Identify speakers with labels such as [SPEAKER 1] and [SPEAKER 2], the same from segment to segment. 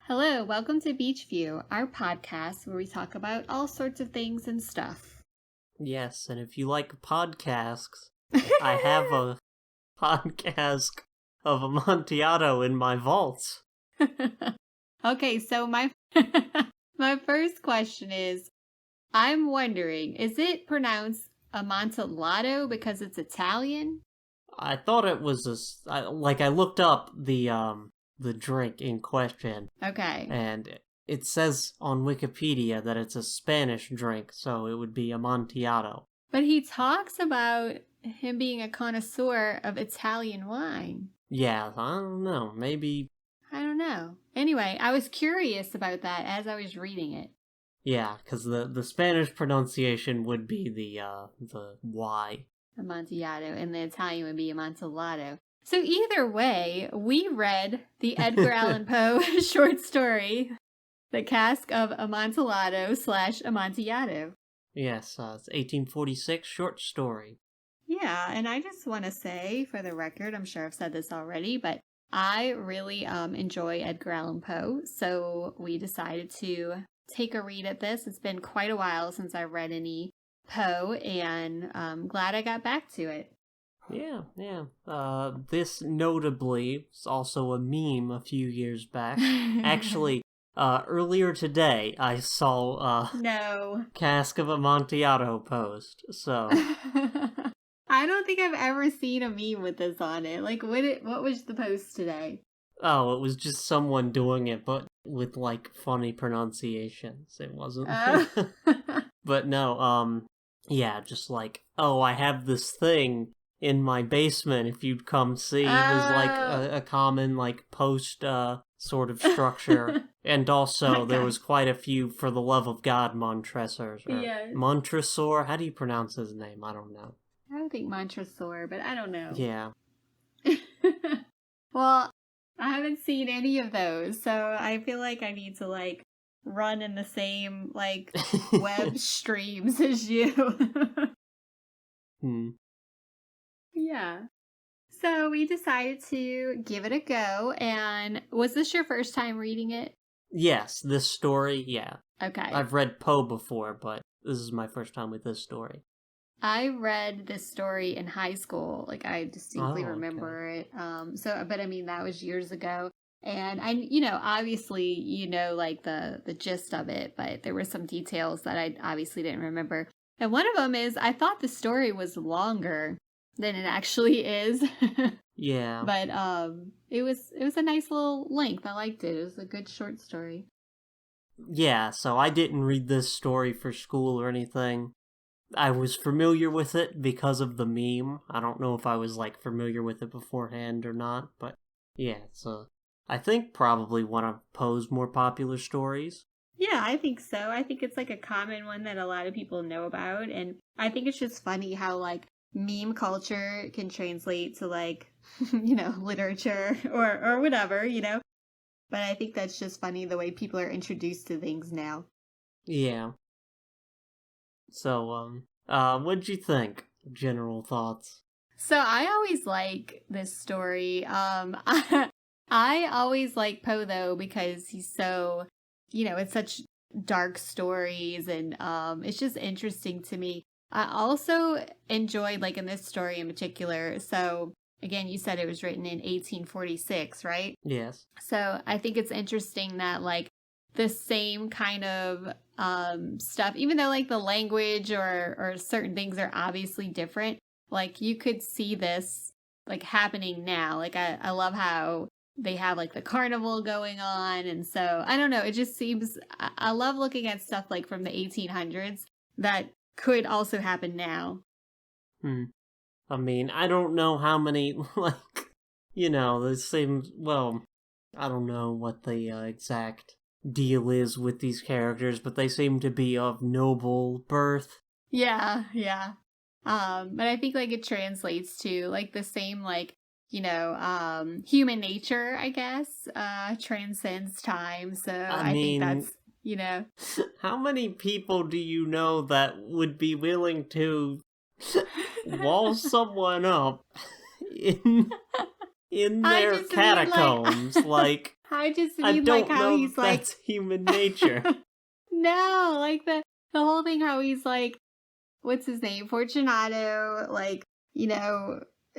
[SPEAKER 1] Hello, welcome to Beach View, our podcast where we talk about all sorts of things and stuff.
[SPEAKER 2] Yes, and if you like podcasts, I have a podcast of Amontillado in my vaults.
[SPEAKER 1] Okay, so my my first question is, I'm wondering, is it pronounced Amontillado because it's Italian?
[SPEAKER 2] I thought it was I looked up the drink in question,
[SPEAKER 1] Okay.
[SPEAKER 2] and it says on Wikipedia that it's a Spanish drink, so it would be Amontillado.
[SPEAKER 1] But he talks about him being a connoisseur of Italian wine.
[SPEAKER 2] Yeah, I don't know, maybe...
[SPEAKER 1] I don't know. Anyway, I was curious about that as I was reading it.
[SPEAKER 2] Yeah, because the Spanish pronunciation would be the Y.
[SPEAKER 1] Amontillado, and the Italian would be Amontillado. So either way, we read the Edgar Allan Poe short story, The Cask of Amontillado / Amontillado.
[SPEAKER 2] Yes, it's 1846 short story.
[SPEAKER 1] Yeah, and I just want to say, for the record, I'm sure I've said this already, but I really enjoy Edgar Allan Poe, so we decided to take a read at this. It's been quite a while since I've read any Poe, and I'm glad I got back to it.
[SPEAKER 2] Yeah. This notably is also a meme a few years back. Actually, earlier today I saw
[SPEAKER 1] No.
[SPEAKER 2] Cask of Amontillado post, so...
[SPEAKER 1] I don't think I've ever seen a meme with this on it. Like, what was the post today?
[SPEAKER 2] Oh, it was just someone doing it, but with, funny pronunciations. It wasn't... But no, yeah, just I have this thing in my basement, if you'd come see. It was a common post sort of structure. And also there was quite a few For the Love of God Montresors.
[SPEAKER 1] Yes.
[SPEAKER 2] Montresor, how do you pronounce his name? I don't know.
[SPEAKER 1] I don't think Montresor, but I don't know.
[SPEAKER 2] Yeah.
[SPEAKER 1] Well, I haven't seen any of those, so I feel like I need to run in the same web streams as you. Yeah. So we decided to give it a go, and was this your first time reading it?
[SPEAKER 2] Yes, this story, yeah.
[SPEAKER 1] Okay.
[SPEAKER 2] I've read Poe before, but this is my first time with this story.
[SPEAKER 1] I read this story in high school. I distinctly remember it. But I mean, that was years ago. And obviously, the gist of it, but there were some details that I obviously didn't remember. And one of them is I thought the story was longer than it actually is.
[SPEAKER 2] Yeah.
[SPEAKER 1] But it was a nice little length. I liked it. It was a good short story.
[SPEAKER 2] Yeah, so I didn't read this story for school or anything. I was familiar with it because of the meme. I don't know if I was familiar with it beforehand or not, but yeah, so I think probably one of Poe's more popular stories.
[SPEAKER 1] Yeah, I think so. I think it's a common one that a lot of people know about, and I think it's just funny how meme culture can translate to literature or whatever, But I think that's just funny the way people are introduced to things now.
[SPEAKER 2] Yeah. So, what'd you think? General thoughts?
[SPEAKER 1] So I always like this story. I always like Poe though because he's so, it's such dark stories, and it's just interesting to me. I also enjoyed in this story in particular. So again, you said it was written in 1846, right?
[SPEAKER 2] Yes.
[SPEAKER 1] So I think it's interesting that the same kind of stuff, even though the language or certain things are obviously different, you could see this happening now. I love how they have the carnival going on, and so I don't know, it just seems I love looking at stuff from the 1800s that could also happen now.
[SPEAKER 2] I mean, I don't know how many this seems, well, I don't know what the exact deal is with these characters, but they seem to be of noble birth.
[SPEAKER 1] Yeah. But I think it translates to the same human nature, I guess, transcends time. So I think that's,
[SPEAKER 2] how many people do you know that would be willing to wall someone up in their catacombs?
[SPEAKER 1] I just
[SPEAKER 2] I
[SPEAKER 1] mean
[SPEAKER 2] don't
[SPEAKER 1] like how
[SPEAKER 2] know
[SPEAKER 1] he's
[SPEAKER 2] if
[SPEAKER 1] like
[SPEAKER 2] that's human nature.
[SPEAKER 1] no, like the whole thing how he's like what's his name? Fortunato, like,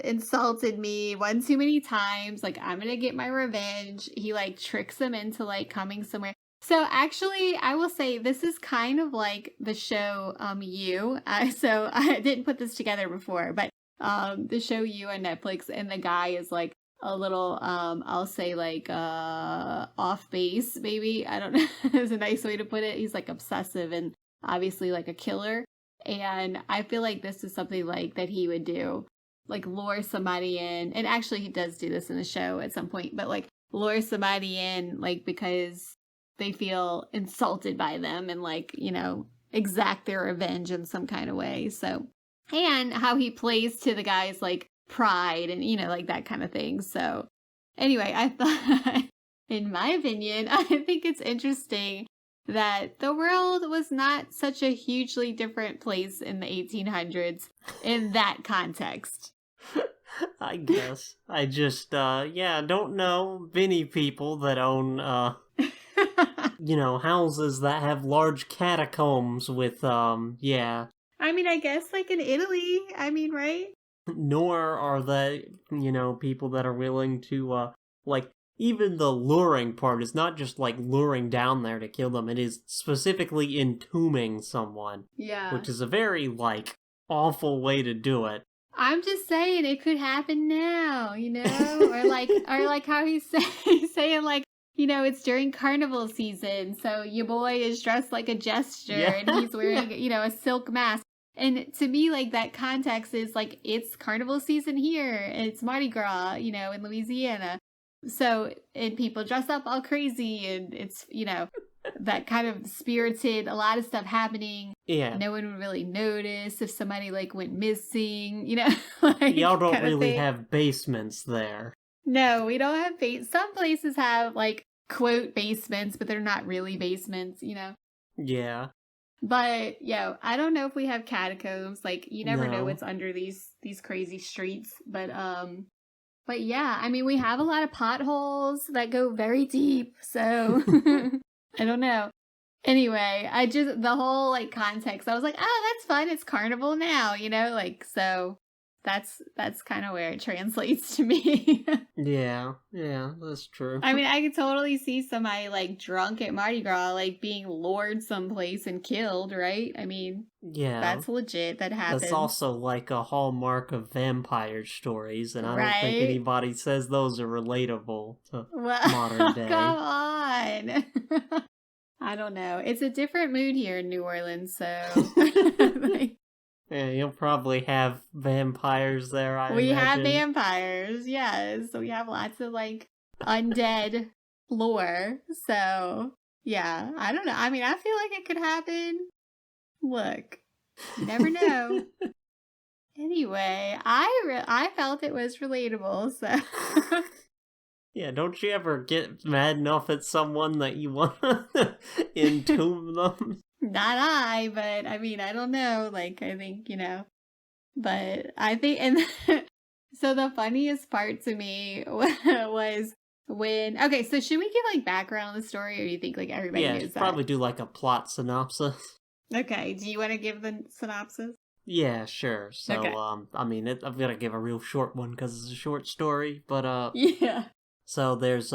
[SPEAKER 1] insulted me one too many times. Like, I'm gonna get my revenge. He like tricks him into like coming somewhere. So actually, I will say this is kind of like the show You. So I didn't put this together before, but the show You on Netflix, and the guy is like a little I'll say like off base, maybe. I don't know. Is a nice way to put it. He's like obsessive and obviously like a killer. And I feel like this is something like that he would do, like lure somebody in. And actually, he does do this in the show at some point, but like lure somebody in, like because they feel insulted by them and like, exact their revenge in some kind of way. So, and how he plays to the guy's like pride and, like that kind of thing. So, anyway, I thought, in my opinion, I think it's interesting that the world was not such a hugely different place in the 1800s in that context.
[SPEAKER 2] I guess. I just, don't know many people that own, houses that have large catacombs with, yeah.
[SPEAKER 1] I mean, I guess like in Italy, right?
[SPEAKER 2] Nor are they, people that are willing to, even the luring part is not just like luring down there to kill them, it is specifically entombing someone.
[SPEAKER 1] Yeah.
[SPEAKER 2] Which is a very, awful way to do it.
[SPEAKER 1] I'm just saying it could happen now, or like how he's saying like, it's during carnival season, so your boy is dressed like a jester and he's wearing, a silk mask. And to me, like, that context is like, it's carnival season here, and it's Mardi Gras, in Louisiana. So, and people dress up all crazy, and it's, that kind of spirited, a lot of stuff happening.
[SPEAKER 2] Yeah.
[SPEAKER 1] No one would really notice if somebody, like, went missing,
[SPEAKER 2] like, y'all don't really have basements there.
[SPEAKER 1] No, we don't have some places have, like, quote, basements, but they're not really basements,
[SPEAKER 2] Yeah.
[SPEAKER 1] But, I don't know if we have catacombs. Like, you never know what's under these crazy streets. But yeah, I mean, we have a lot of potholes that go very deep. So, I don't know. Anyway, the whole, like, context, I was like, oh, that's fun. It's carnival now, like, so that's kind of where it translates to me.
[SPEAKER 2] Yeah, that's true.
[SPEAKER 1] I mean, I could totally see somebody, like, drunk at Mardi Gras, like, being lured someplace and killed, right? I mean,
[SPEAKER 2] yeah,
[SPEAKER 1] that's legit. That happens.
[SPEAKER 2] That's also, like, a hallmark of vampire stories, and I don't think anybody says those are relatable to modern day.
[SPEAKER 1] Come on! I don't know. It's a different mood here in New Orleans, so...
[SPEAKER 2] Yeah, you'll probably have vampires there, I
[SPEAKER 1] We
[SPEAKER 2] imagine.
[SPEAKER 1] have vampires, yes. So we have lots of, like, undead lore. So, yeah. I don't know. I mean, I feel like it could happen. Look. You never know. Anyway, I felt it was relatable, so...
[SPEAKER 2] Yeah, don't you ever get mad enough at someone that you want to entomb them?
[SPEAKER 1] Not I, but I mean, I don't know. Like, I think, but I think, and so the funniest part to me was when, okay, so should we give like background on the story, or do you think like everybody knows that?
[SPEAKER 2] Yeah, probably do like a plot synopsis.
[SPEAKER 1] Okay, do you want to give the synopsis?
[SPEAKER 2] Yeah, sure. So,
[SPEAKER 1] okay.
[SPEAKER 2] I mean, I've got to give a real short one because it's a short story, but
[SPEAKER 1] yeah.
[SPEAKER 2] So there's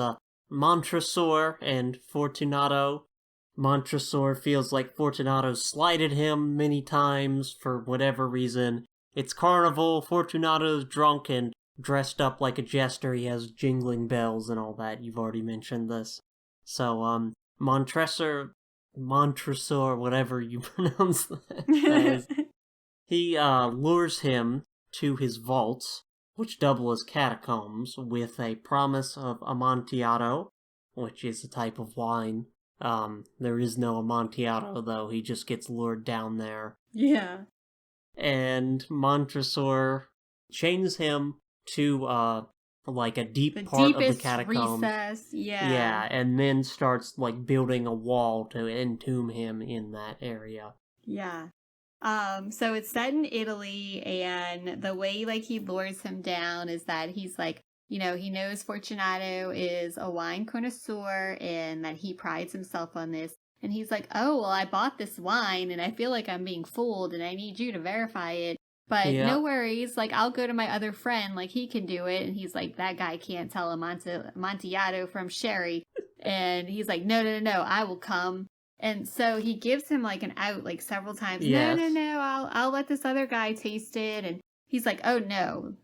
[SPEAKER 2] Montresor and Fortunato. Montresor feels like Fortunato slighted him many times for whatever reason. It's carnival, Fortunato's drunk and dressed up like a jester. He has jingling bells and all that. You've already mentioned this. So, Montresor, whatever you pronounce that as, he lures him to his vaults, which double as catacombs, with a promise of Amontillado, which is a type of wine. There is no Amontillado, though. He just gets lured down there.
[SPEAKER 1] Yeah.
[SPEAKER 2] And Montresor chains him to, like a deep part of the catacombs.
[SPEAKER 1] Recess, yeah.
[SPEAKER 2] Yeah, and then starts, like, building a wall to entomb him in that area.
[SPEAKER 1] Yeah. So it's set in Italy, and the way, like, he lures him down is that he's, like, he knows Fortunato is a wine connoisseur and that he prides himself on this. And he's like, oh, well, I bought this wine and I feel like I'm being fooled and I need you to verify it. But no worries, like, I'll go to my other friend, like, he can do it. And he's like, that guy can't tell Amontillado from Sherry. And he's like, no, I will come. And so he gives him, like, an out, like, several times.
[SPEAKER 2] Yes.
[SPEAKER 1] No, I'll let this other guy taste it. And he's like, oh, no,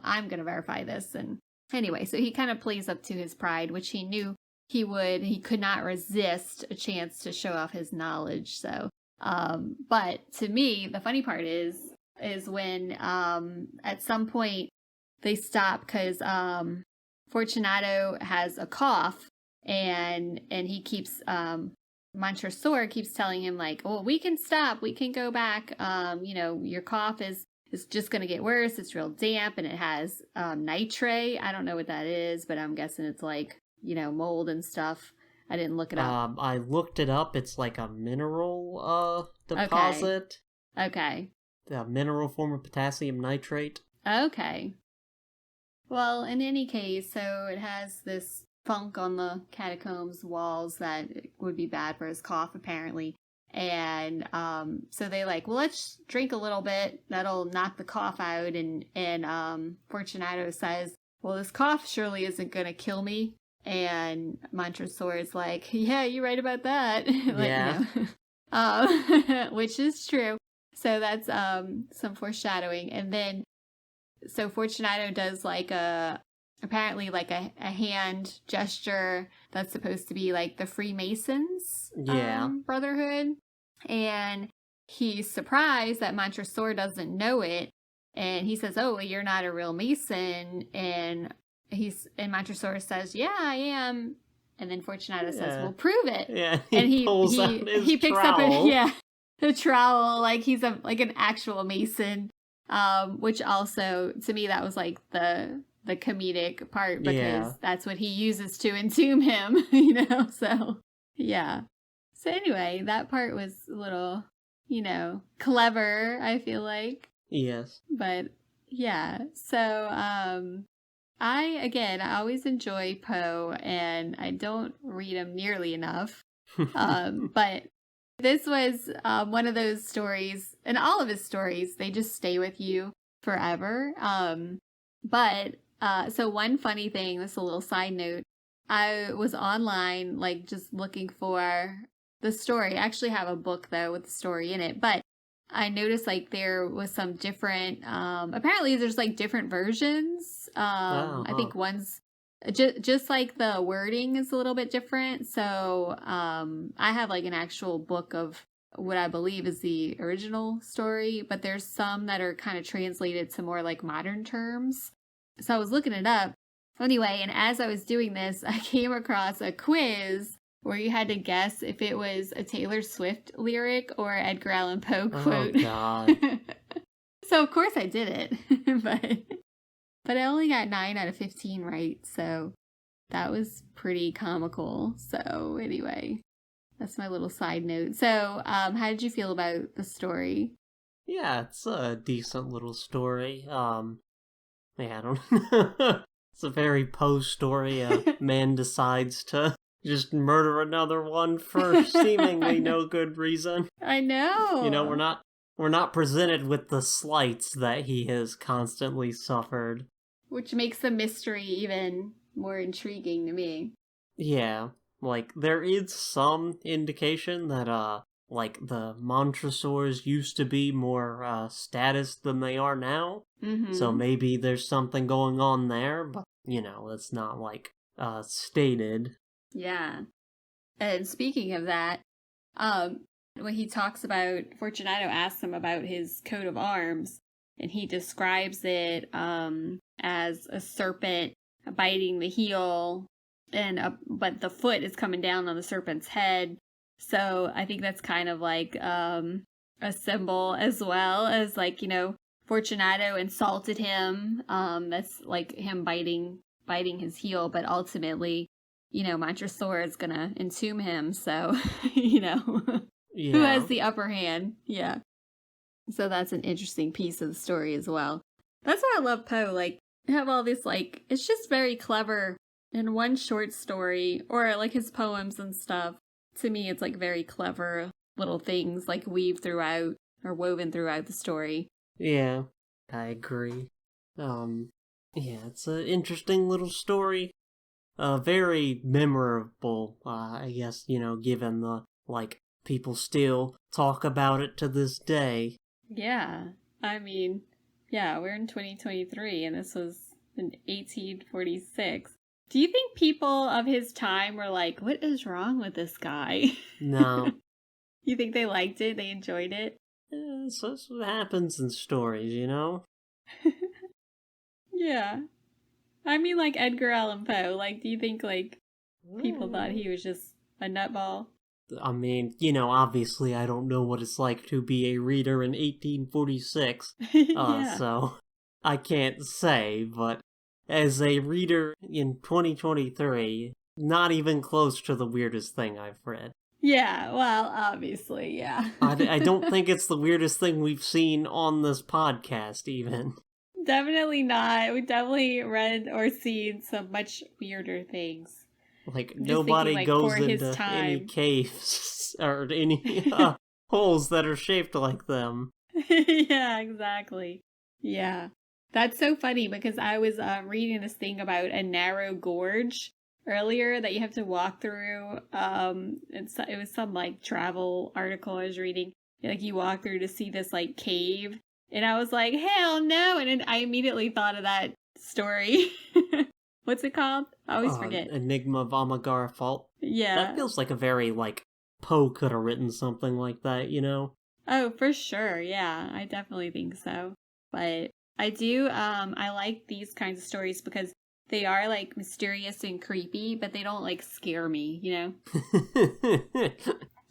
[SPEAKER 1] I'm going to verify this. And anyway, so he kind of plays up to his pride, which he knew he could not resist a chance to show off his knowledge. So, but to me, the funny part is when, at some point they stop because, Fortunato has a cough and he keeps, Montresor keeps telling him like, oh, we can stop, we can go back. Your cough is just going to get worse. It's real damp and it has, nitrate. I don't know what that is, but I'm guessing it's like, mold and stuff. I didn't look it up.
[SPEAKER 2] I looked it up. It's like a mineral, deposit.
[SPEAKER 1] Okay.
[SPEAKER 2] A mineral form of potassium nitrate.
[SPEAKER 1] Okay. Well, in any case, so it has this funk on the catacombs walls that would be bad for his cough, apparently. And so they like, well, let's drink a little bit. That'll knock the cough out. And Fortunato says, well, this cough surely isn't going to kill me. And Montresor is like, yeah, you're right about that. Which is true. So that's some foreshadowing. And then, so Fortunato does like apparently like a hand gesture that's supposed to be like the Freemasons brotherhood. And he's surprised that Montresor doesn't know it. And he says, oh, well, you're not a real Mason. And Montresor says, yeah, I am. And then Fortunato says, well, prove it.
[SPEAKER 2] Yeah,
[SPEAKER 1] he
[SPEAKER 2] pulls out his
[SPEAKER 1] he picks
[SPEAKER 2] trowel.
[SPEAKER 1] up the trowel, like he's like an actual Mason, which also, to me, that was like the comedic part because that's what he uses to entomb him, so, yeah. So anyway, that part was a little, clever, I feel like.
[SPEAKER 2] Yes.
[SPEAKER 1] But, yeah, so, I always enjoy Poe, and I don't read him nearly enough, but this was one of those stories, and all of his stories, they just stay with you forever. So one funny thing, this is a little side note, I was online, like, just looking for the story. I actually have a book, though, with the story in it, but I noticed, like, there was some different, apparently there's, like, different versions. I think one's just like the wording is a little bit different. So I have like an actual book of what I believe is the original story, but there's some that are kind of translated to more like modern terms. So I was looking it up. Anyway, and as I was doing this, I came across a quiz where you had to guess if it was a Taylor Swift lyric or Edgar Allan Poe quote.
[SPEAKER 2] Oh, God.
[SPEAKER 1] So of course I did it, but I only got 9 out of 15 right, so that was pretty comical. So anyway, that's my little side note. So how did you feel about the story?
[SPEAKER 2] Yeah, it's a decent little story. I don't know. It's a very Poe story. A man decides to just murder another one for seemingly no good reason.
[SPEAKER 1] I know.
[SPEAKER 2] We're not presented with the slights that he has constantly suffered.
[SPEAKER 1] Which makes the mystery even more intriguing to me.
[SPEAKER 2] Yeah, like, there is some indication that, like, the Montresors used to be more, status than they are now.
[SPEAKER 1] Mm-hmm.
[SPEAKER 2] So maybe there's something going on there, but, it's not, like, stated.
[SPEAKER 1] Yeah. And speaking of that, when he talks about, Fortunato asks him about his coat of arms, and he describes it as a serpent biting the heel, but the foot is coming down on the serpent's head. So I think that's kind of like a symbol, as well as, like, Fortunato insulted him. That's like him biting his heel, but ultimately, Montresor is gonna entomb him. So, who has the upper hand? Yeah. So that's an interesting piece of the story as well. That's why I love Poe. Like, have all this, like, it's just very clever in one short story, or like his poems and stuff. To me, it's like very clever little things like weave throughout or woven throughout the story.
[SPEAKER 2] Yeah, I agree. Yeah, it's an interesting little story. Very memorable, I guess, given the, like, people still talk about it to this day.
[SPEAKER 1] Yeah. I mean, yeah, we're in 2023 and this was in 1846. Do you think people of his time were like, what is wrong with this guy?
[SPEAKER 2] No.
[SPEAKER 1] You think they liked it? They enjoyed it?
[SPEAKER 2] So that's what happens in stories,
[SPEAKER 1] Yeah. I mean, like Edgar Allan Poe. Like, do you think, like, people thought he was just a nutball?
[SPEAKER 2] I mean, obviously I don't know what it's like to be a reader in 1846,
[SPEAKER 1] Yeah.
[SPEAKER 2] so I can't say, but as a reader in 2023, not even close to the weirdest thing I've read.
[SPEAKER 1] Yeah, well, obviously, yeah.
[SPEAKER 2] I don't think it's the weirdest thing we've seen on this podcast, even.
[SPEAKER 1] Definitely not. We definitely read or seen some much weirder things.
[SPEAKER 2] Like,
[SPEAKER 1] I'm just
[SPEAKER 2] nobody
[SPEAKER 1] thinking, like,
[SPEAKER 2] goes
[SPEAKER 1] for his
[SPEAKER 2] into any
[SPEAKER 1] time.
[SPEAKER 2] caves or any holes that are shaped like them.
[SPEAKER 1] Yeah, exactly. Yeah. That's so funny because I was reading this thing about a narrow gorge earlier that you have to walk through. It was some like travel article I was reading. Like you walk through to see this like cave, and I was like, hell no! And then I immediately thought of that story. What's it called? I always forget.
[SPEAKER 2] Enigma of Amagara Fault.
[SPEAKER 1] Yeah.
[SPEAKER 2] That feels like a very, like, Poe could have written something like that,
[SPEAKER 1] Oh, for sure. Yeah, I definitely think so. But I do, I like these kinds of stories because they are like mysterious and creepy, but they don't like scare me,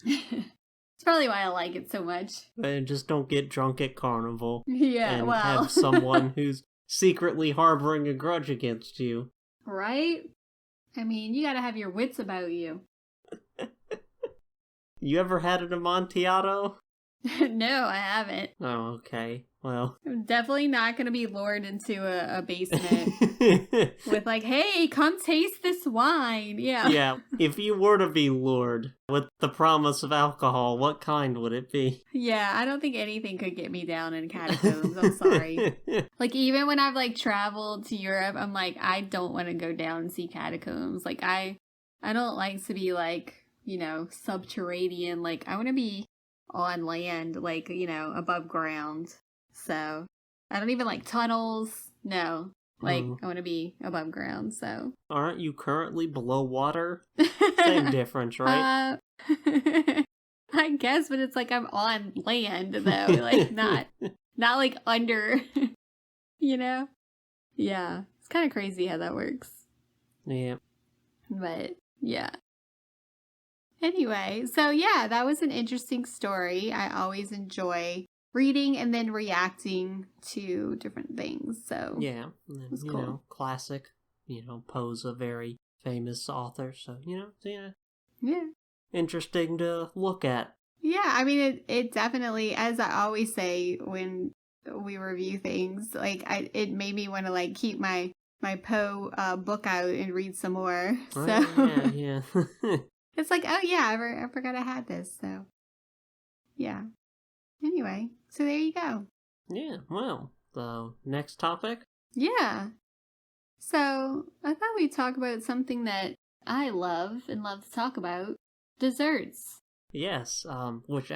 [SPEAKER 1] It's probably why I like it so much.
[SPEAKER 2] And just don't get drunk at Carnival.
[SPEAKER 1] Yeah,
[SPEAKER 2] and
[SPEAKER 1] well.
[SPEAKER 2] have someone who's secretly harboring a grudge against you.
[SPEAKER 1] Right? I mean, you gotta have your wits about you.
[SPEAKER 2] You ever had an Amontillado?
[SPEAKER 1] No, I haven't.
[SPEAKER 2] Oh, okay. Well.
[SPEAKER 1] I'm definitely not going to be lured into a basement with like, hey, come taste this wine. Yeah.
[SPEAKER 2] Yeah. If you were to be lured with the promise of alcohol, what kind would it be?
[SPEAKER 1] Yeah, I don't think anything could get me down in catacombs. I'm sorry. Like, even when I've like traveled to Europe, I'm like, I don't want to go down and see catacombs. Like, I don't like to be like, subterranean. Like, I want to be on land, like, above ground. So I don't even like tunnels. No. Like, I want to be above ground, so.
[SPEAKER 2] Aren't you currently below water? Same difference, right?
[SPEAKER 1] I guess, but it's like I'm on land, though. Like, not like under, Yeah. It's kind of crazy how that works.
[SPEAKER 2] Yeah.
[SPEAKER 1] But, yeah. Anyway, so yeah, that was an interesting story. I always enjoy reading and then reacting to different things. So
[SPEAKER 2] yeah, and then,
[SPEAKER 1] cool.
[SPEAKER 2] Classic. Poe's a very famous author, so yeah, interesting to look at.
[SPEAKER 1] Yeah, I mean, it definitely, as I always say when we review things, like it made me want to like keep my Poe book out and read some more. So
[SPEAKER 2] yeah.
[SPEAKER 1] It's like, oh yeah, I forgot I had this. So yeah. Anyway, so there you go.
[SPEAKER 2] Yeah, well, the next topic?
[SPEAKER 1] Yeah. So I thought we'd talk about something that I love and love to talk about. Desserts.
[SPEAKER 2] Yes, which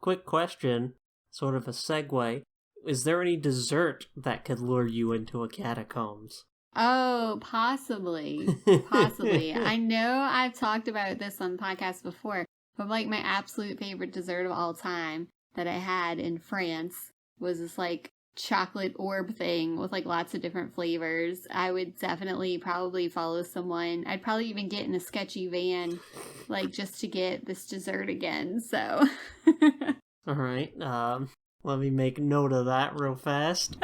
[SPEAKER 2] quick question, sort of a segue. Is there any dessert that could lure you into a catacombs?
[SPEAKER 1] Oh, possibly. Possibly. I know I've talked about this on podcasts before, but like my absolute favorite dessert of all time that I had in France was this like chocolate orb thing with like lots of different flavors. I would definitely probably follow someone. I'd probably even get in a sketchy van like just to get this dessert again. So
[SPEAKER 2] all right. Let me make note of that real fast.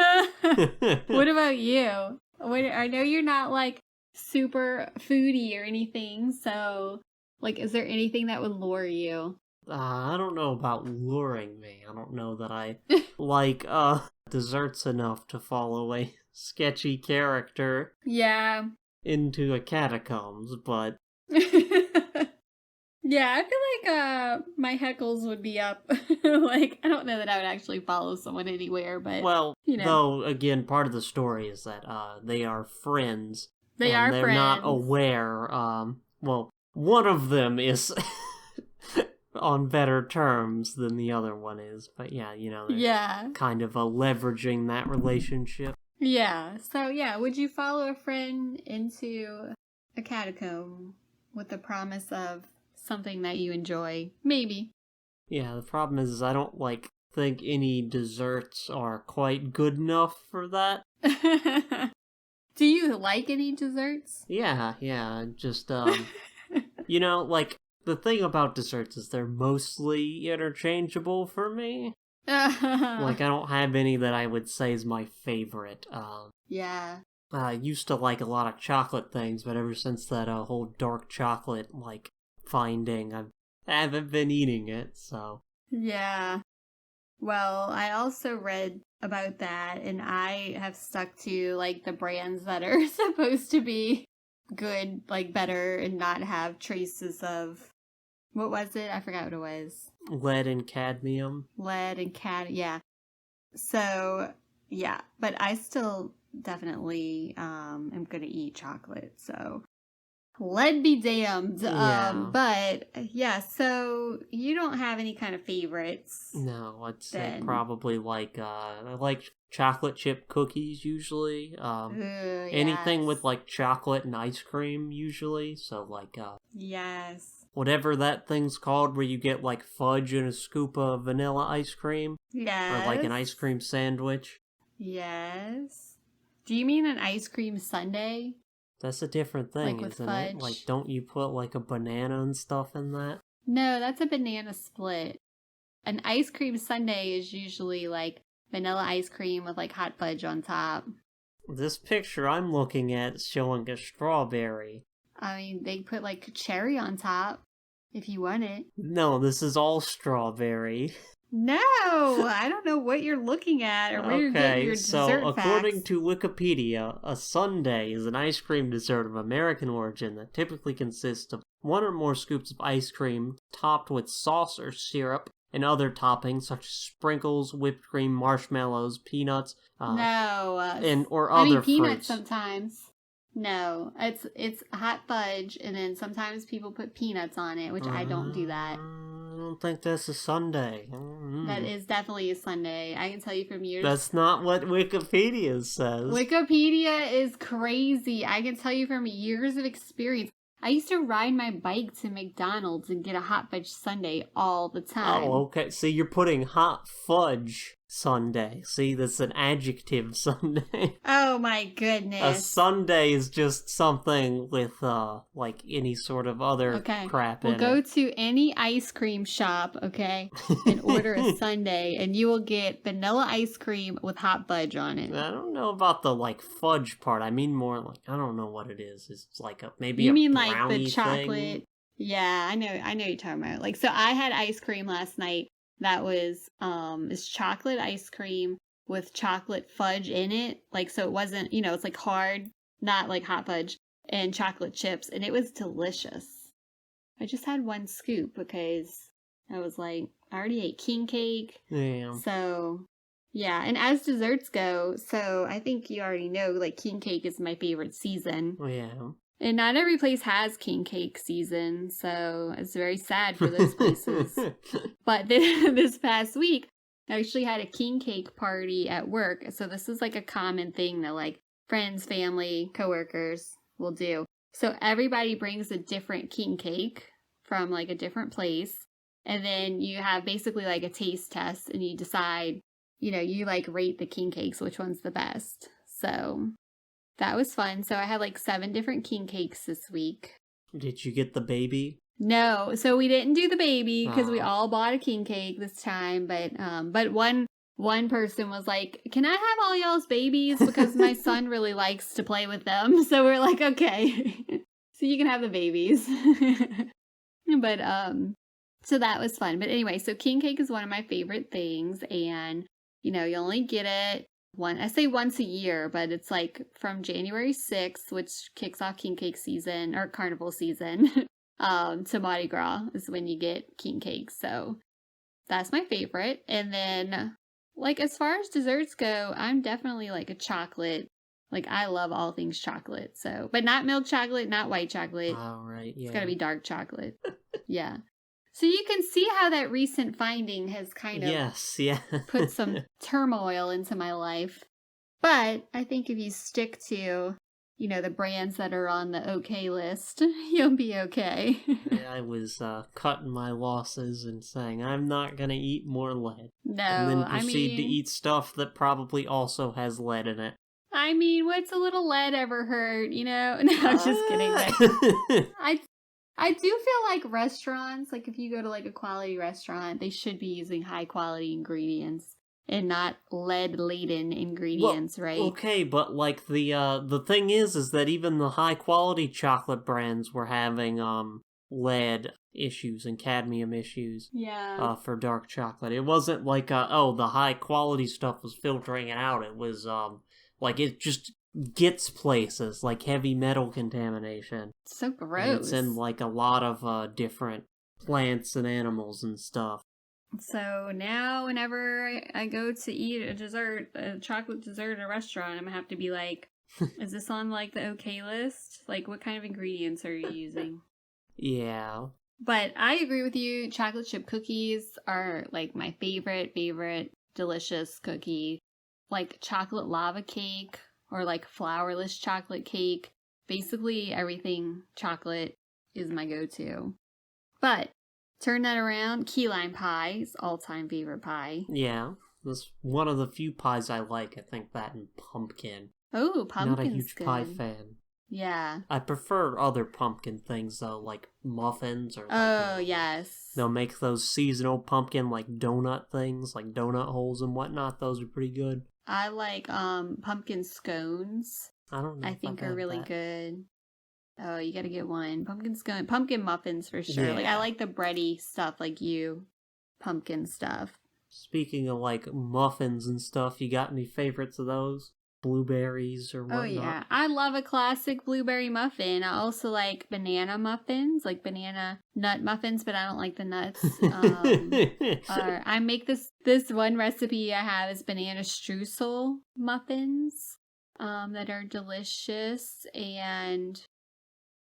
[SPEAKER 1] What about you? I know you're not like super foodie or anything, so like is there anything that would lure you?
[SPEAKER 2] I don't know about luring me. I don't know that I like desserts enough to follow a sketchy character
[SPEAKER 1] Yeah.
[SPEAKER 2] into a catacombs, but
[SPEAKER 1] Yeah, I feel like my heckles would be up. Like, I don't know that I would actually follow someone anywhere, but
[SPEAKER 2] well,
[SPEAKER 1] you know,
[SPEAKER 2] though again, part of the story is that they are friends
[SPEAKER 1] they
[SPEAKER 2] and
[SPEAKER 1] are
[SPEAKER 2] they're not
[SPEAKER 1] friends.
[SPEAKER 2] aware. Well, one of them is on better terms than the other one is, but yeah, they're
[SPEAKER 1] Yeah.
[SPEAKER 2] kind of leveraging that relationship.
[SPEAKER 1] Yeah. So, yeah, would you follow a friend into a catacomb with the promise of something that you enjoy? Maybe.
[SPEAKER 2] Yeah, the problem is I don't think any desserts are quite good enough for that.
[SPEAKER 1] Do you like any desserts?
[SPEAKER 2] Yeah, just the thing about desserts is they're mostly interchangeable for me. I don't have any that I would say is my favorite.
[SPEAKER 1] Yeah.
[SPEAKER 2] I used to like a lot of chocolate things, but ever since that whole dark chocolate finding, I haven't been eating it. So
[SPEAKER 1] Yeah. Well, I also read about that, and I have stuck to the brands that are supposed to be good, better, and not have traces of what was it? I forgot what it was.
[SPEAKER 2] lead and cadmium.
[SPEAKER 1] Lead and yeah. So yeah, but I still definitely am gonna eat chocolate. So lead be damned.
[SPEAKER 2] Yeah.
[SPEAKER 1] But yeah, so you don't have any kind of favorites.
[SPEAKER 2] No, I'd say
[SPEAKER 1] then.
[SPEAKER 2] probably I like chocolate chip cookies usually. Anything
[SPEAKER 1] Yes.
[SPEAKER 2] with chocolate and ice cream usually. So
[SPEAKER 1] Yes.
[SPEAKER 2] whatever that thing's called where you get fudge and a scoop of vanilla ice cream.
[SPEAKER 1] Yes.
[SPEAKER 2] Or an ice cream sandwich.
[SPEAKER 1] Yes. Do you mean an ice cream sundae?
[SPEAKER 2] That's a different thing,
[SPEAKER 1] with
[SPEAKER 2] isn't
[SPEAKER 1] fudge?
[SPEAKER 2] it? Don't you put a banana and stuff in that?
[SPEAKER 1] No, that's a banana split. An ice cream sundae is usually vanilla ice cream with hot fudge on top.
[SPEAKER 2] This picture I'm looking at is showing a strawberry.
[SPEAKER 1] I mean, they put cherry on top if you want it.
[SPEAKER 2] No, this is all strawberry.
[SPEAKER 1] No, I don't know what you're looking at or where you're getting your dessert
[SPEAKER 2] so according
[SPEAKER 1] facts.
[SPEAKER 2] to Wikipedia, a sundae is an ice cream dessert of American origin that typically consists of one or more scoops of ice cream topped with sauce or syrup and other toppings such as sprinkles, whipped cream, marshmallows, peanuts, or other
[SPEAKER 1] peanuts
[SPEAKER 2] fruits.
[SPEAKER 1] sometimes. No, it's hot fudge, and then sometimes people put peanuts on it, which I don't do that.
[SPEAKER 2] I don't think that's a sundae.
[SPEAKER 1] That is definitely a sundae. I can tell you from years.
[SPEAKER 2] That's not what Wikipedia says.
[SPEAKER 1] Wikipedia is crazy. I can tell you from years of experience. I used to ride my bike to McDonald's and get a hot fudge sundae all the time.
[SPEAKER 2] Oh, okay. See, you're putting hot fudge sundae. See, that's an adjective sundae.
[SPEAKER 1] Oh my goodness.
[SPEAKER 2] A sundae is just something with any sort of other crap in it.
[SPEAKER 1] We'll go to any ice cream shop, okay, and order a sundae, and you will get vanilla ice cream with hot fudge on it.
[SPEAKER 2] I don't know about the fudge part. I mean more I don't know what it is. It's maybe
[SPEAKER 1] you
[SPEAKER 2] a
[SPEAKER 1] mean
[SPEAKER 2] brownie
[SPEAKER 1] the chocolate
[SPEAKER 2] thing?
[SPEAKER 1] Yeah, I know you're talking about. So I had ice cream last night that was is chocolate ice cream with chocolate fudge in it. So it wasn't, it's hard, not hot fudge, and chocolate chips, and it was delicious. I just had one scoop because I was I already ate king cake.
[SPEAKER 2] Yeah.
[SPEAKER 1] So yeah, and as desserts go, so I think you already know king cake is my favorite season.
[SPEAKER 2] Yeah.
[SPEAKER 1] And not every place has king cake season, so it's very sad for those places. But this past week, I actually had a king cake party at work. So this is a common thing that friends, family, coworkers will do. So everybody brings a different king cake from a different place. And then you have basically a taste test, and you decide, you rate the king cakes, which one's the best. So that was fun. So I had 7 different king cakes this week.
[SPEAKER 2] Did you get the baby?
[SPEAKER 1] No, so we didn't do the baby because we all bought a king cake this time. But one person was like, "Can I have all y'all's babies? Because my son really likes to play with them." So we're like, "Okay, so you can have the babies." But so that was fun. But anyway, so king cake is one of my favorite things, and you only get it I say once a year, but it's like from January 6th, which kicks off king cake season or carnival season, to Mardi Gras is when you get king cakes. So that's my favorite. And then, like, as far as desserts go, I'm definitely like a chocolate. Like, I love all things chocolate. So, but not milk chocolate, not white chocolate.
[SPEAKER 2] All right, yeah.
[SPEAKER 1] It's got to be dark chocolate. Yeah. So you can see how that recent finding has kind of put some turmoil into my life. But I think if you stick to, the brands that are on the okay list, you'll be okay.
[SPEAKER 2] I was cutting my losses and saying, I'm not going to eat more lead.
[SPEAKER 1] No,
[SPEAKER 2] and then proceed to eat stuff that probably also has lead in it.
[SPEAKER 1] I mean, what's a little lead ever hurt, No, I'm just kidding. But I do feel like restaurants, like if you go to like a quality restaurant, they should be using high quality ingredients and not lead-laden ingredients, right?
[SPEAKER 2] Okay, but like the thing is that even the high quality chocolate brands were having lead issues and cadmium issues.
[SPEAKER 1] Yeah.
[SPEAKER 2] For dark chocolate. It wasn't like the high quality stuff was filtering it out. It was like it just gets places, like heavy metal contamination.
[SPEAKER 1] So gross.
[SPEAKER 2] And it's in like a lot of different plants and animals and stuff.
[SPEAKER 1] So now whenever I go to eat a chocolate dessert at a restaurant, I'm gonna have to be like, is this on like the okay list? Like, what kind of ingredients are you using?
[SPEAKER 2] Yeah.
[SPEAKER 1] But I agree with you. Chocolate chip cookies are like my favorite delicious cookie. Like chocolate lava cake or like flourless chocolate cake. Basically everything chocolate is my go-to. But turn that around, key lime pie is all-time favorite pie.
[SPEAKER 2] Yeah, that's one of the few pies I like. I think that and pumpkin.
[SPEAKER 1] Oh, pumpkin's
[SPEAKER 2] not a huge
[SPEAKER 1] good.
[SPEAKER 2] Pie fan.
[SPEAKER 1] Yeah.
[SPEAKER 2] I prefer other pumpkin things though, like muffins or.
[SPEAKER 1] Yes.
[SPEAKER 2] They'll make those seasonal pumpkin like donut things, like donut holes and whatnot. Those are pretty good.
[SPEAKER 1] I like pumpkin scones.
[SPEAKER 2] I don't know.
[SPEAKER 1] I think are really good. Oh, you gotta get one. Pumpkin muffins for sure. Yeah. Like, I like the bready stuff like you. Pumpkin stuff.
[SPEAKER 2] Speaking of, like, muffins and stuff, you got any favorites of those? Blueberries or whatnot? Oh, yeah.
[SPEAKER 1] I love a classic blueberry muffin. I also like banana muffins, like banana nut muffins, but I don't like the nuts. I make this one recipe I have is banana streusel muffins that are delicious. And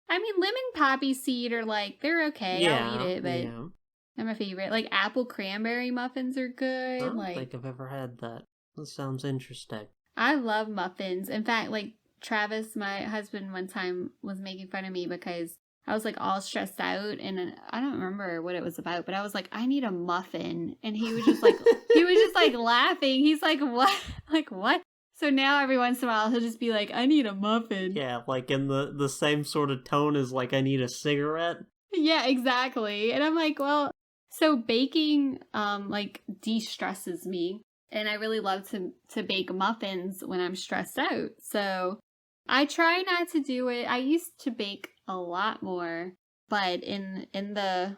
[SPEAKER 1] I mean, lemon poppy seed are like, they're okay. I'll eat it, but they're my favorite. Like apple cranberry muffins are good.
[SPEAKER 2] I don't think I've ever had that. That sounds interesting.
[SPEAKER 1] I love muffins. In fact, like Travis, my husband, one time was making fun of me because I was like all stressed out and I don't remember what it was about, but I was like, I need a muffin. And he was just like, laughing. He's like, what? Like, what? So now every once in a while he'll just be like, I need a muffin.
[SPEAKER 2] Yeah, like in the same sort of tone as like, I need a cigarette.
[SPEAKER 1] Yeah, exactly. And I'm like, well, so baking like de-stresses me. And I really love to bake muffins when I'm stressed out. So I try not to do it. I used to bake a lot more, but in the,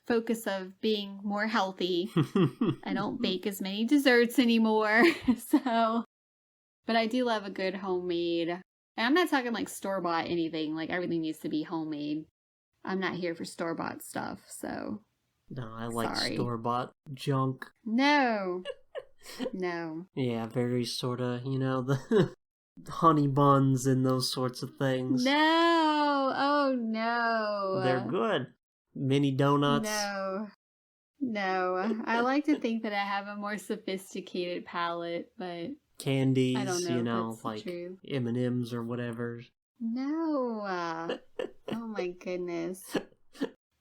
[SPEAKER 1] focus of being more healthy, I don't bake as many desserts anymore. So, but I do love a good homemade. And I'm not talking like store-bought anything. Like everything needs to be homemade. I'm not here for store-bought stuff, so.
[SPEAKER 2] No, I like store-bought junk.
[SPEAKER 1] No.
[SPEAKER 2] Yeah, very sort of, the honey buns and those sorts of things.
[SPEAKER 1] No. Oh, no.
[SPEAKER 2] They're good. Mini donuts.
[SPEAKER 1] No. I like to think that I have a more sophisticated palate, but
[SPEAKER 2] candies,
[SPEAKER 1] I don't know
[SPEAKER 2] like
[SPEAKER 1] true.
[SPEAKER 2] M&Ms or whatever.
[SPEAKER 1] No. Oh my goodness.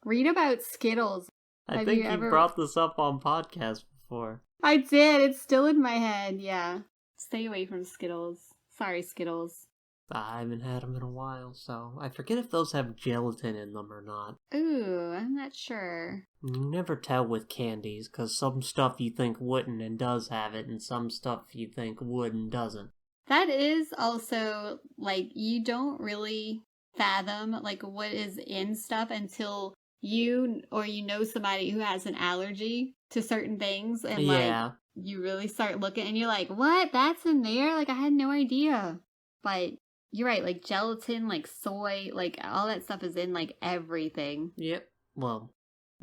[SPEAKER 1] Read about Skittles.
[SPEAKER 2] I think you brought this up on podcast before.
[SPEAKER 1] I did. It's still in my head. Yeah. Stay away from Skittles. Sorry, Skittles.
[SPEAKER 2] I haven't had them in a while, so I forget if those have gelatin in them or not.
[SPEAKER 1] Ooh, I'm not sure.
[SPEAKER 2] You never tell with candies, because some stuff you think wouldn't and does have it, and some stuff you think would and doesn't.
[SPEAKER 1] That is also, like, you don't really fathom, like, what is in stuff until you or somebody who has an allergy. to certain things, and
[SPEAKER 2] Yeah.
[SPEAKER 1] you really start looking and you're like, what? That's in there? Like, I had no idea. But you're right, like gelatin, like soy, like all that stuff is in like everything.
[SPEAKER 2] Yep. Well,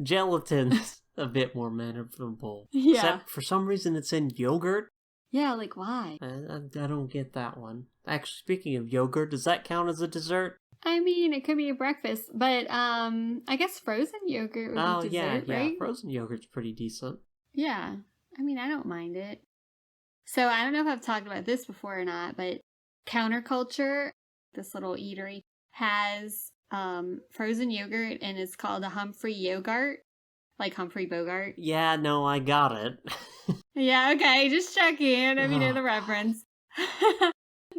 [SPEAKER 2] gelatin's a bit more manageable.
[SPEAKER 1] Yeah.
[SPEAKER 2] Except for some reason it's in yogurt.
[SPEAKER 1] Yeah, like why?
[SPEAKER 2] I don't get that one. Actually, speaking of yogurt, does that count as a dessert?
[SPEAKER 1] I mean, it could be a breakfast, but I guess frozen yogurt would be dessert,
[SPEAKER 2] yeah.
[SPEAKER 1] right?
[SPEAKER 2] Frozen yogurt's pretty decent.
[SPEAKER 1] Yeah. I mean, I don't mind it. So I don't know if I've talked about this before or not, but Counterculture, this little eatery, has frozen yogurt, and it's called a Humphrey Yogurt, like Humphrey Bogart.
[SPEAKER 2] Yeah, no, I got it.
[SPEAKER 1] Yeah, okay, just checking. I mean, know the reference.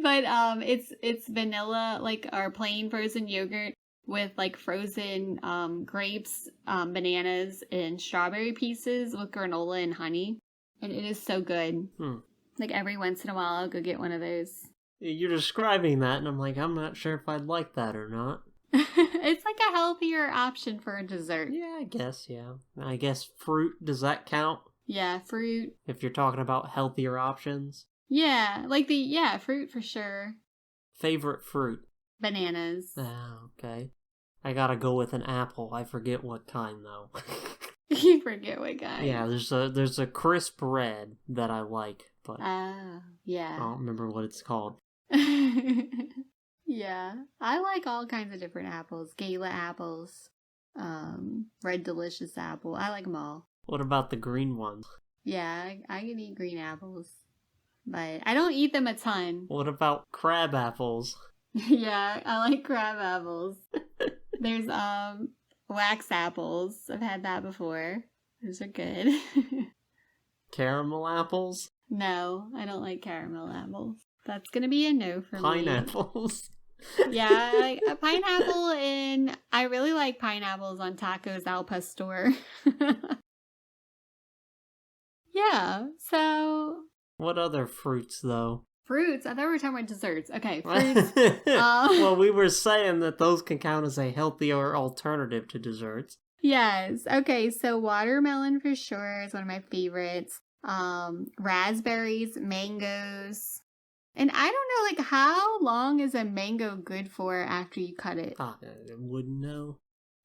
[SPEAKER 1] But it's vanilla, like our plain frozen yogurt with like frozen grapes, bananas, and strawberry pieces with granola and honey, and it is so good. Like every once in a while, I'll go get one of those.
[SPEAKER 2] You're describing that, and I'm like, I'm not sure if I'd like that or not.
[SPEAKER 1] It's like a healthier option for a dessert.
[SPEAKER 2] Yeah, I guess, yeah. I guess fruit, does that count?
[SPEAKER 1] Yeah, fruit.
[SPEAKER 2] If you're talking about healthier options?
[SPEAKER 1] Yeah, fruit for sure.
[SPEAKER 2] Favorite fruit?
[SPEAKER 1] Bananas.
[SPEAKER 2] Oh, okay. I gotta go with an apple. I forget what kind, though.
[SPEAKER 1] You forget what kind.
[SPEAKER 2] Yeah, there's a crisp red that I like, but
[SPEAKER 1] yeah.
[SPEAKER 2] I don't remember what it's called.
[SPEAKER 1] Yeah, I like all kinds of different apples. Gala apples, red delicious apple. I like them all.
[SPEAKER 2] What about the green ones?
[SPEAKER 1] Yeah, I can eat green apples, but I don't eat them a ton.
[SPEAKER 2] What about crab apples?
[SPEAKER 1] Yeah, I like crab apples. There's wax apples. I've had that before. Those are good.
[SPEAKER 2] Caramel apples?
[SPEAKER 1] No, I don't like caramel apples. That's gonna be a no for me.
[SPEAKER 2] Pineapples?
[SPEAKER 1] Yeah, like a pineapple, and I really like pineapples on tacos al pastor. Yeah, so...
[SPEAKER 2] What other fruits, though?
[SPEAKER 1] Fruits? I thought we were talking about desserts. Okay, fruits.
[SPEAKER 2] Well, we were saying that those can count as a healthier alternative to desserts.
[SPEAKER 1] Yes. Okay, so watermelon for sure is one of my favorites. Raspberries, mangoes. And I don't know, like, how long is a mango good for after you cut it?
[SPEAKER 2] I wouldn't know.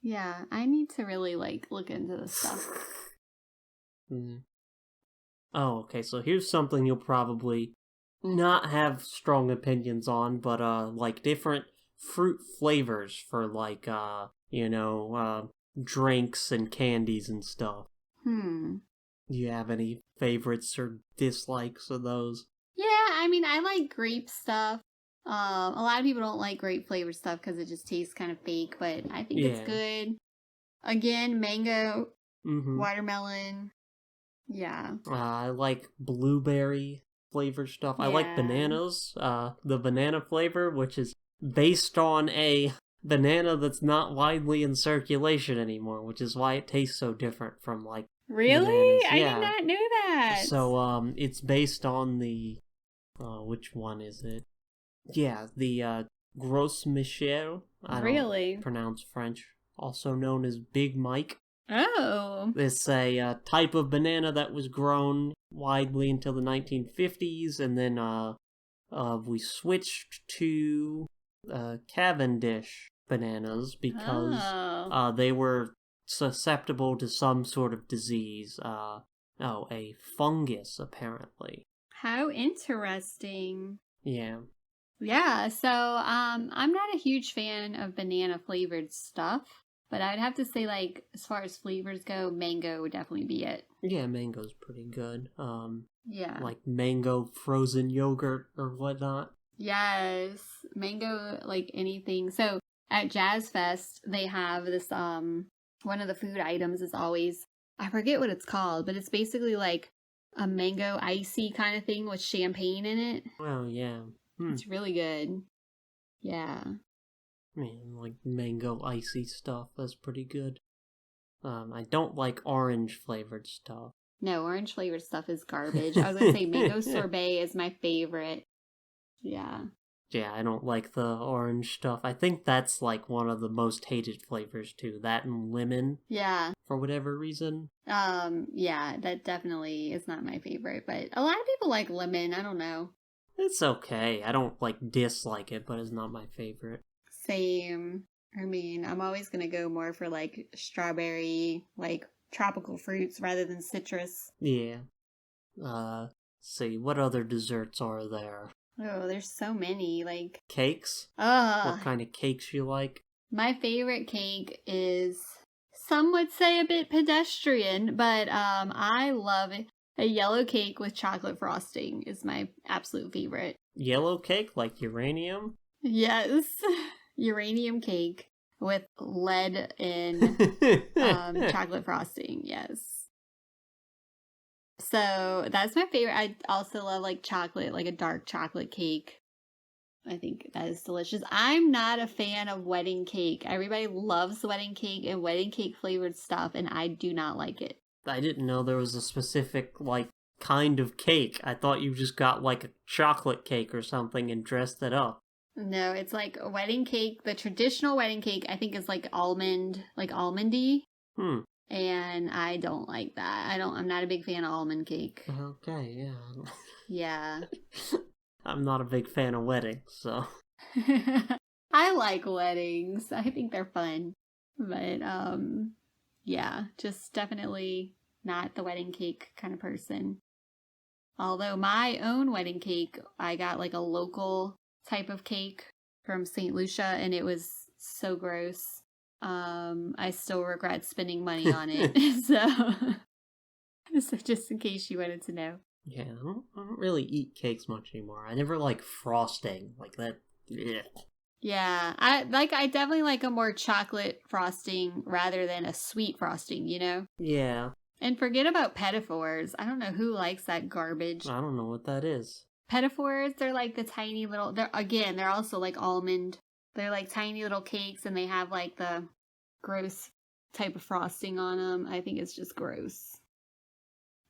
[SPEAKER 1] Yeah, I need to really, like, look into this stuff.
[SPEAKER 2] Oh, okay, so here's something you'll probably not have strong opinions on, but, like, different fruit flavors for, like, drinks and candies and stuff. Do you have any favorites or dislikes of those?
[SPEAKER 1] Yeah, I mean, I like grape stuff. A lot of people don't like grape flavored stuff because it just tastes kind of fake, but I think it's good. Again, mango, watermelon. Yeah.
[SPEAKER 2] I like blueberry flavored stuff. Yeah. I like bananas. The banana flavor, which is based on a banana that's not widely in circulation anymore, which is why it tastes so different from, like,
[SPEAKER 1] really?
[SPEAKER 2] Bananas.
[SPEAKER 1] I did not know that.
[SPEAKER 2] So, it's based on the, which one is it? Yeah, the, Gros Michel. I don't pronounce French. Also known as Big Mike.
[SPEAKER 1] Oh.
[SPEAKER 2] It's a type of banana that was grown widely until the 1950s, and then, we switched to, Cavendish bananas because, they were susceptible to some sort of disease. A fungus, apparently.
[SPEAKER 1] How interesting.
[SPEAKER 2] Yeah.
[SPEAKER 1] Yeah, so, I'm not a huge fan of banana flavored stuff, but I'd have to say, like, as far as flavors go, mango would definitely be it.
[SPEAKER 2] Yeah, mango's pretty good.
[SPEAKER 1] Yeah.
[SPEAKER 2] Like mango frozen yogurt or whatnot.
[SPEAKER 1] Yes, mango, like anything. So, at Jazz Fest, they have this, one of the food items is always, I forget what it's called, but it's basically like a mango icy kind of thing with champagne in it.
[SPEAKER 2] Oh, yeah.
[SPEAKER 1] It's really good. Yeah.
[SPEAKER 2] Man, like mango icy stuff, that's pretty good. I don't like orange flavored stuff.
[SPEAKER 1] No, orange flavored stuff is garbage. I was gonna say mango sorbet is my favorite. Yeah.
[SPEAKER 2] Yeah, I don't like the orange stuff. I think that's like one of the most hated flavors too. That and lemon.
[SPEAKER 1] Yeah.
[SPEAKER 2] for whatever reason.
[SPEAKER 1] Yeah, that definitely is not my favorite, but a lot of people like lemon. I don't know.
[SPEAKER 2] It's okay. I don't, dislike it, but it's not my favorite.
[SPEAKER 1] Same. I mean, I'm always gonna go more for, strawberry, tropical fruits rather than citrus.
[SPEAKER 2] Yeah. See, what other desserts are there?
[SPEAKER 1] Oh, there's so many,
[SPEAKER 2] Cakes?
[SPEAKER 1] ugh.
[SPEAKER 2] What kind of cakes you like?
[SPEAKER 1] My favorite cake is, some would say, a bit pedestrian, but I love it. A yellow cake with chocolate frosting is my absolute favorite.
[SPEAKER 2] Yellow cake, like uranium?
[SPEAKER 1] Yes, uranium cake with lead and chocolate frosting. Yes. So that's my favorite. I also love chocolate, like a dark chocolate cake. I think that is delicious. I'm not a fan of wedding cake. Everybody loves wedding cake and wedding cake flavored stuff, and I do not like it.
[SPEAKER 2] I didn't know there was a specific, kind of cake. I thought you just got, a chocolate cake or something and dressed it up.
[SPEAKER 1] No, it's like a wedding cake. The traditional wedding cake, I think, is almondy. And I don't like that. I'm not a big fan of almond cake.
[SPEAKER 2] Okay, yeah.
[SPEAKER 1] Yeah.
[SPEAKER 2] I'm not a big fan of weddings, so.
[SPEAKER 1] I like weddings. I think they're fun. But, yeah, just definitely not the wedding cake kind of person. Although my own wedding cake, I got a local type of cake from St. Lucia, and it was so gross. I still regret spending money on it. So just in case you wanted to know.
[SPEAKER 2] Yeah, I don't really eat cakes much anymore. I never like frosting. Like that. Blech.
[SPEAKER 1] Yeah, I definitely like a more chocolate frosting rather than a sweet frosting, you know?
[SPEAKER 2] Yeah.
[SPEAKER 1] And forget about petit fours. I don't know who likes that garbage.
[SPEAKER 2] I don't know what that is.
[SPEAKER 1] Petit fours, they're like the tiny little, they're also like almond. They're like tiny little cakes, and they have the gross type of frosting on them. I think it's just gross.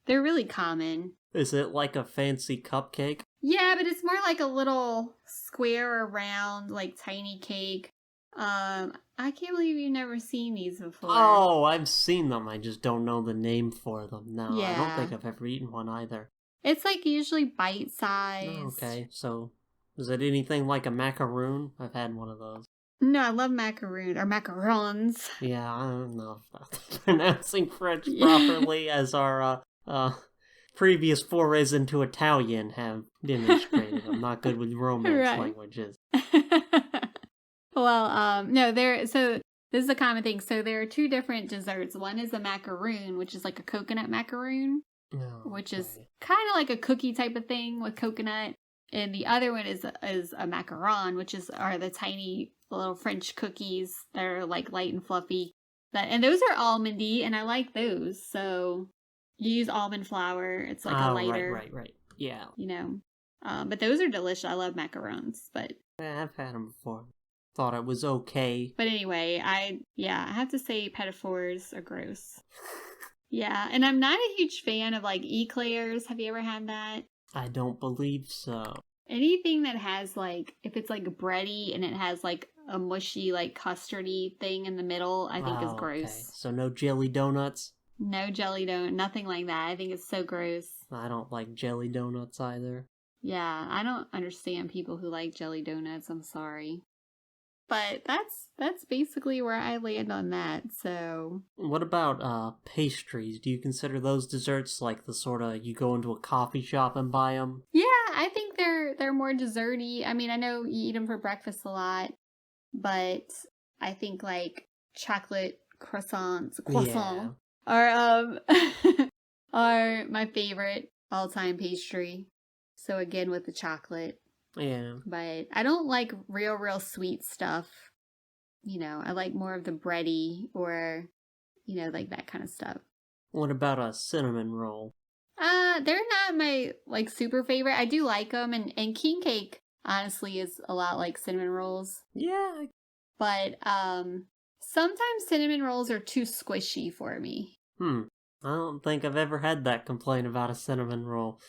[SPEAKER 1] They're really common.
[SPEAKER 2] Is it like a fancy cupcake?
[SPEAKER 1] Yeah, but it's more like a little square or round, tiny cake. I can't believe you've never seen these before.
[SPEAKER 2] Oh, I've seen them. I just don't know the name for them. No,
[SPEAKER 1] Yeah.
[SPEAKER 2] I don't think I've ever eaten one either.
[SPEAKER 1] It's usually bite-sized.
[SPEAKER 2] Oh, okay, so is it anything like a macaroon? I've had one of those.
[SPEAKER 1] No, I love macaroon, or macarons.
[SPEAKER 2] Yeah, I don't know if I'm pronouncing French properly, as our previous forays into Italian have demonstrated. I'm not good with Romance languages.
[SPEAKER 1] Well, no, so this is a common thing. So there are two different desserts. One is a macaroon, which is like a coconut macaroon, which is kind of like a cookie type of thing with coconut. And the other one is a macaron, which are the tiny little French cookies that are light and fluffy. And those are almondy, and I like those. So you use almond flour. It's a lighter.
[SPEAKER 2] Right. Yeah.
[SPEAKER 1] You know. But those are delicious. I love macarons, but
[SPEAKER 2] I've had them before. Thought it was okay.
[SPEAKER 1] But anyway, I have to say petit fours are gross. Yeah, and I'm not a huge fan of eclairs. Have you ever had that?
[SPEAKER 2] I don't believe so.
[SPEAKER 1] Anything that has if it's bready and it has a mushy custardy thing in the middle, I think is gross.
[SPEAKER 2] Okay. So no jelly donuts?
[SPEAKER 1] No jelly donut, nothing like that. I think it's so gross.
[SPEAKER 2] I don't like jelly donuts either.
[SPEAKER 1] Yeah, I don't understand people who like jelly donuts. I'm sorry. But that's basically where I land on that, so...
[SPEAKER 2] What about pastries? Do you consider those desserts like the sort of you go into a coffee shop and buy them?
[SPEAKER 1] Yeah, I think they're more desserty. I mean, I know you eat them for breakfast a lot, but I think chocolate croissants are are my favorite all-time pastry. So again, with the chocolate.
[SPEAKER 2] Yeah.
[SPEAKER 1] But I don't like real sweet stuff. You know, I like more of the bready or, that kind of stuff.
[SPEAKER 2] What about a cinnamon roll?
[SPEAKER 1] They're not my, super favorite. I do like them, and king cake, honestly, is a lot like cinnamon rolls.
[SPEAKER 2] Yeah.
[SPEAKER 1] But, sometimes cinnamon rolls are too squishy for me.
[SPEAKER 2] I don't think I've ever had that complaint about a cinnamon roll.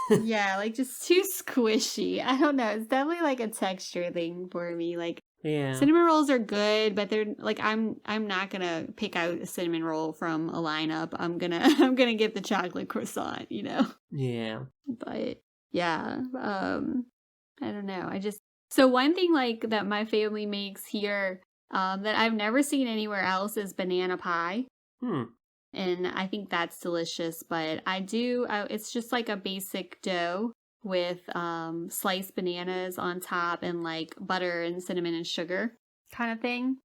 [SPEAKER 1] Yeah, just too squishy. I don't know. It's definitely a texture thing for me.
[SPEAKER 2] Yeah.
[SPEAKER 1] Cinnamon rolls are good, but they're like I'm not gonna pick out a cinnamon roll from a lineup. I'm gonna get the chocolate croissant, you know.
[SPEAKER 2] Yeah.
[SPEAKER 1] But yeah, I don't know. So one thing like that my family makes here, that I've never seen anywhere else is banana pie. And I think that's delicious, but it's just like a basic dough with sliced bananas on top and like butter and cinnamon and sugar kind of thing.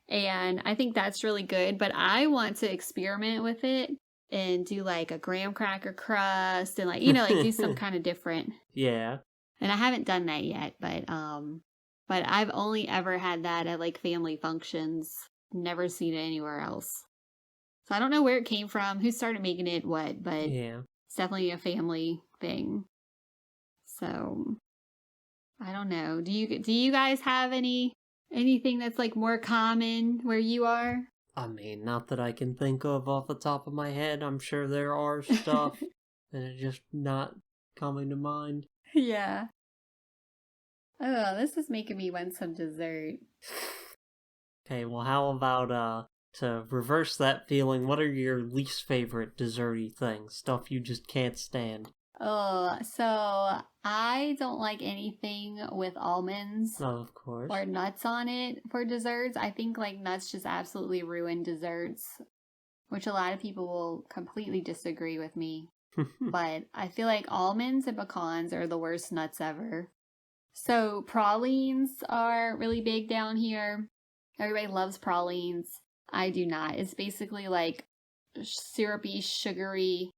[SPEAKER 1] And I think that's really good, but I want to experiment with it and do like a graham cracker crust and like, like do some kind of different.
[SPEAKER 2] Yeah.
[SPEAKER 1] And I haven't done that yet, but I've only ever had that at like family functions, never seen it anywhere else. So I don't know where it came from, who started making it, what, but
[SPEAKER 2] yeah.
[SPEAKER 1] It's definitely a family thing. So I don't know. Do you guys have anything that's like more common where you are?
[SPEAKER 2] I mean, not that I can think of off the top of my head. I'm sure there are stuff, and it's just not coming to mind.
[SPEAKER 1] Yeah. Oh, this is making me want some dessert.
[SPEAKER 2] Okay, well, how about, to reverse that feeling, what are your least favorite desserty things? Stuff you just can't stand?
[SPEAKER 1] Oh, so I don't like anything with almonds.
[SPEAKER 2] Oh, of course.
[SPEAKER 1] Or nuts on it for desserts. I think like nuts just absolutely ruin desserts, which a lot of people will completely disagree with me. But I feel like almonds and pecans are the worst nuts ever. So pralines are really big down here. Everybody loves pralines. I do not. It's basically like syrupy, sugary,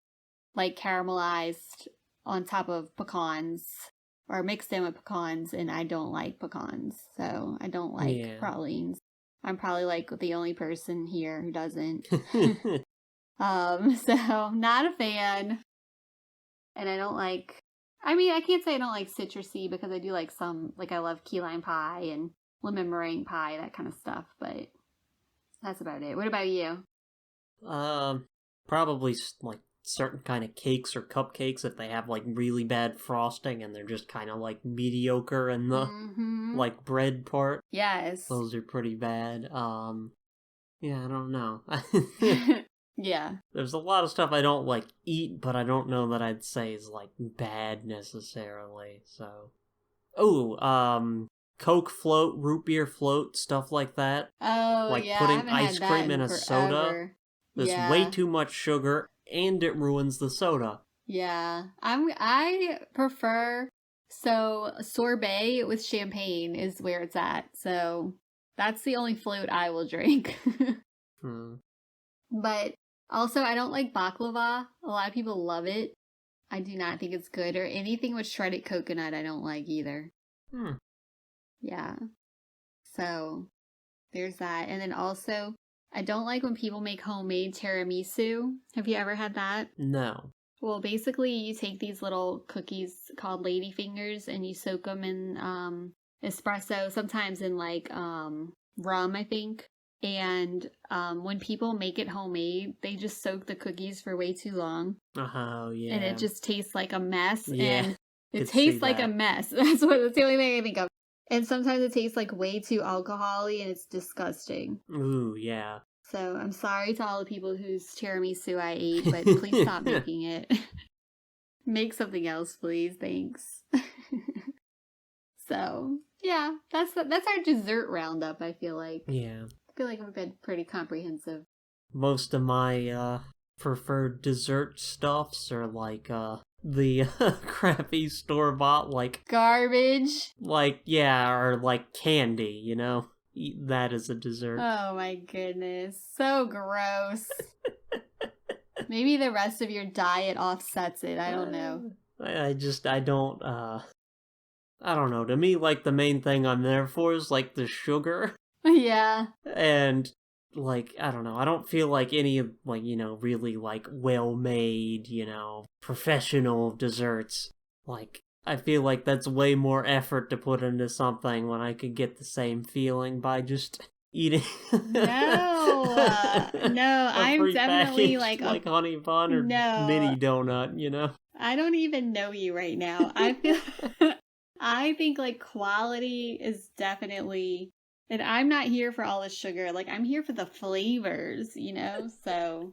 [SPEAKER 1] like caramelized on top of pecans or mixed in with pecans, and I don't like pecans, so I don't like pralines. I'm probably like the only person here who doesn't. So not a fan. And I don't like, I can't say I don't like citrusy because I do like some, like I love key lime pie and lemon meringue pie, that kind of stuff, but that's about it. What about you?
[SPEAKER 2] Probably like certain kind of cakes or cupcakes if they have like really bad frosting and they're just kind of like mediocre in the like bread part.
[SPEAKER 1] Yes.
[SPEAKER 2] Those are pretty bad. Yeah, I don't know.
[SPEAKER 1] Yeah.
[SPEAKER 2] There's a lot of stuff I don't like eat, but I don't know that I'd say is like bad necessarily. So, Coke float, root beer float, stuff like that.
[SPEAKER 1] Oh,
[SPEAKER 2] like
[SPEAKER 1] yeah,
[SPEAKER 2] putting ice cream in a soda. There's way too much sugar, and it ruins the soda.
[SPEAKER 1] Yeah, I prefer sorbet with champagne is where it's at. So that's the only float I will drink. But also, I don't like baklava. A lot of people love it. I do not think it's good, or anything with shredded coconut I don't like either. Yeah. So there's that. And then also, I don't like when people make homemade tiramisu. Have you ever had that?
[SPEAKER 2] No.
[SPEAKER 1] Well, basically, you take these little cookies called ladyfingers and you soak them in espresso, sometimes in like rum, I think. And when people make it homemade, they just soak the cookies for way too long.
[SPEAKER 2] Oh, yeah.
[SPEAKER 1] And it just tastes like a mess.
[SPEAKER 2] Yeah.
[SPEAKER 1] And it tastes like a mess. That's the only thing I think of. And sometimes it tastes like way too alcohol-y and it's disgusting.
[SPEAKER 2] Ooh, yeah.
[SPEAKER 1] So I'm sorry to all the people whose tiramisu I ate, but please stop making it. Make something else, please. Thanks. So, yeah, that's our dessert roundup, I feel like.
[SPEAKER 2] Yeah.
[SPEAKER 1] I feel like we've been pretty comprehensive.
[SPEAKER 2] Most of my preferred dessert stuffs are like the crappy store-bought like
[SPEAKER 1] garbage.
[SPEAKER 2] Like, yeah, or like candy, you know? Eat that as a dessert.
[SPEAKER 1] Oh my goodness. So gross. Maybe the rest of your diet offsets it. I don't know.
[SPEAKER 2] I don't know. To me, like, the main thing I'm there for is, like, the sugar.
[SPEAKER 1] Yeah.
[SPEAKER 2] And, like, I don't know. I don't feel like any of, like, you know, really, like, well-made, you know, professional desserts. Like, I feel like that's way more effort to put into something when I could get the same feeling by just eating.
[SPEAKER 1] No, I'm definitely like
[SPEAKER 2] honey bun or mini donut, you know?
[SPEAKER 1] I don't even know you right now. I feel I think like quality is definitely, and I'm not here for all the sugar. Like I'm here for the flavors, you know? So,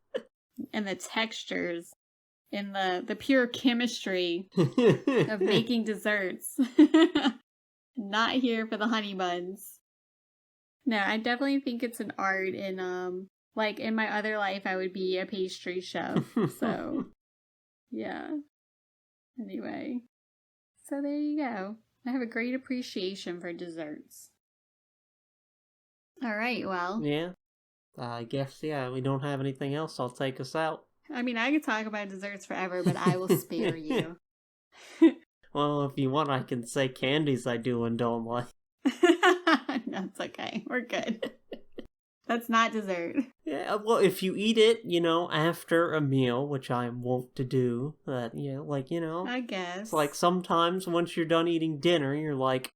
[SPEAKER 1] and the textures and the pure chemistry of making desserts. Not here for the honey buns. No, I definitely think it's an art, and like in my other life I would be a pastry chef. So, yeah. Anyway, so there you go. I have a great appreciation for desserts. All right, well.
[SPEAKER 2] Yeah. I guess, yeah, we don't have anything else. I'll take us out.
[SPEAKER 1] I mean, I could talk about desserts forever, but I will spare you.
[SPEAKER 2] Well, if you want, I can say candies I do and don't like.
[SPEAKER 1] No, it's okay. We're good. That's not dessert.
[SPEAKER 2] Yeah, well, if you eat it, after a meal, which I am wont to do, that,
[SPEAKER 1] I guess.
[SPEAKER 2] It's like sometimes once you're done eating dinner, you're like,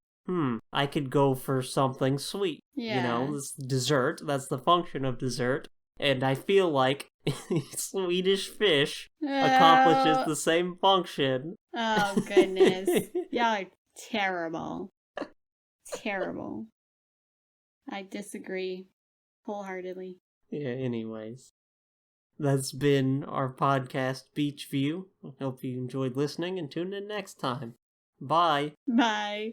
[SPEAKER 2] I could go for something sweet.
[SPEAKER 1] Yeah.
[SPEAKER 2] This dessert, that's the function of dessert. And I feel like Swedish fish accomplishes the same function.
[SPEAKER 1] Oh, goodness. Y'all are terrible. Terrible. I disagree wholeheartedly.
[SPEAKER 2] Yeah, anyways. That's been our podcast, Beach View. I hope you enjoyed listening and tune in next time. Bye.
[SPEAKER 1] Bye.